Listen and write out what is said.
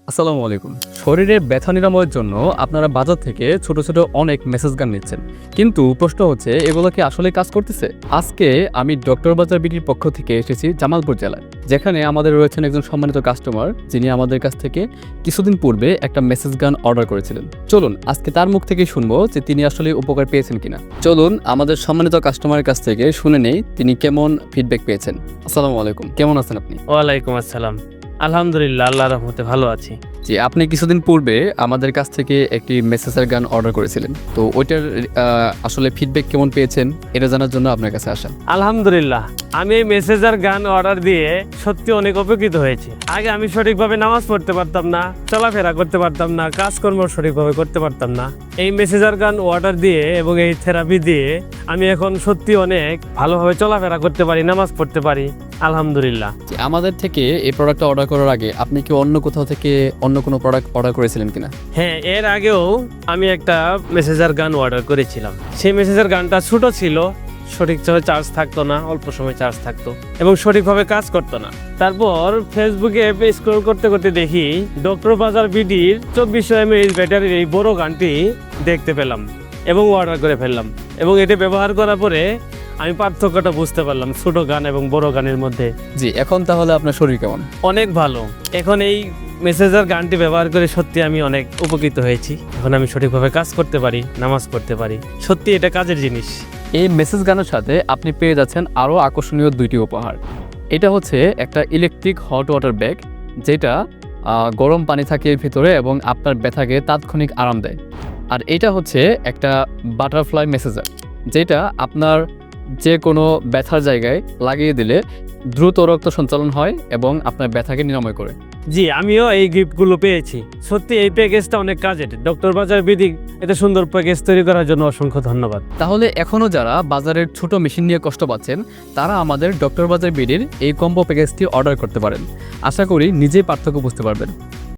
আসসালামু আলাইকুম। শরীরে ব্যথা নিরাময়ের জন্য আপনারা বাজার থেকে ছোট ছোট অনেক মেসেজ গান নিচ্ছেন, কিন্তু প্রশ্ন হচ্ছে এগুলো কি আসলে কাজ করতেছে? আজকে আমি ডক্টর বাজার বিডির পক্ষ থেকে এসেছি জামালপুর জেলায়, যেখানে আমাদের রয়েছেন একজন সম্মানিত কাস্টমার, যিনি আমাদের কাছ থেকে কিছুদিন পূর্বে একটা মেসেজ গান অর্ডার করেছিলেন। চলুন আজকে তার মুখ থেকে শুনবো যে তিনি আসলে উপকার পেয়েছেন কিনা। চলুন আমাদের সম্মানিত কাস্টমারের কাছ থেকে শুনে নেই তিনি কেমন ফিডব্যাক পেয়েছেন। আসসালামু আলাইকুম, কেমন আছেন আপনি? ওয়ালাইকুম আসসালাম। আলহামদুলিল্লাহ, আল্লাহর রহমতে ভালো আছি। জি, আপনি কিছুদিন পূর্বে আমাদের কাছ থেকে একটি মেসেজের গান অর্ডার করেছিলেন, তো ওইটার আসলে ফিডব্যাক কেমন পেয়েছেন এটা জানার জন্য আপনার কাছে আসা। আলহামদুলিল্লাহ, আমি এই মেসেজার গান অর্ডার দিয়ে সত্যি অনেক উপকৃত হয়েছি। আগে আমি সঠিকভাবে নামাজ পড়তে পারতাম না, চলাফেরা করতে পারতাম না, কাজকর্ম সঠিকভাবে করতে পারতাম না। এই মেসেজার গান অর্ডার দিয়ে এবং এই থেরাপি দিয়ে আমি এখন সত্যি অনেক ভালোভাবে চলাফেরা করতে পারি, নামাজ পড়তে পারি। আলহামদুলিল্লাহ। আমাদের থেকে এই প্রোডাক্টটা অর্ডার করার আগে আপনি কি অন্য কোথাও থেকে অন্য কোনো প্রোডাক্ট অর্ডার করেছিলেন কিনা? হ্যাঁ, এর আগেও আমি একটা মেসেজার গান অর্ডার করেছিলাম। সেই মেসেজার গানটা ছোট ছিল, সঠিকভাবে চার্জ থাকতো না, অল্প সময় চার্জ থাকতো এবং সঠিকভাবে কাজ করতো না। তারপর ফেসবুকে স্ক্রল করতে করতে দেখি ডক্টর বাজার বিডির 2400 mAh ব্যাটারির এই বড় গানটি দেখতে পেলাম এবং অর্ডার করে ফেললাম। এবং এটা ব্যবহার করার পরে আমি পার্থক্যটা বুঝতে পারলাম ছোট গান এবং বড় গানের মধ্যে। জি, এখন তাহলে আপনার শরীর কেমন? অনেক ভালো। এখন এই মেসেজার গানটি ব্যবহার করে সত্যি আমি অনেক উপকৃত হয়েছি। এখন আমি সঠিকভাবে কাজ করতে পারি, নামাজ পড়তে পারি। সত্যি এটা কাজের জিনিস। এই মেসেজ গানের সাথে আপনি পেয়ে যাচ্ছেন আরও আকর্ষণীয় দুইটি উপহার। এটা হচ্ছে একটা ইলেকট্রিক হট ওয়াটার ব্যাগ, যেটা গরম পানি থাকে এর ভিতরে এবং আপনার ব্যথাকে তাৎক্ষণিক আরাম দেয়। আর এটা হচ্ছে একটা বাটারফ্লাই মেসেজার, যেটা আপনার যে কোনো ব্যথার জায়গায় লাগিয়ে দিলে দ্রুত রক্ত সঞ্চালন হয় এবং আপনার ব্যথাকে নিরাময় করে। জি, আমিও এই গিফটগুলো পেয়েছি। সত্যি এই প্যাকেজটা অনেক কাজের। ডক্টর বাজার বিডি এত সুন্দর প্যাকেজ তৈরি করার জন্য অসংখ্য ধন্যবাদ। তাহলে এখনও যারা বাজারের ছোট মেশিন নিয়ে কষ্ট পাচ্ছেন, তারা আমাদের ডক্টর বাজার বিডির এই কম্বো প্যাকেজটি অর্ডার করতে পারেন। আশা করি নিজেই পার্থক্য বুঝতে পারবেন।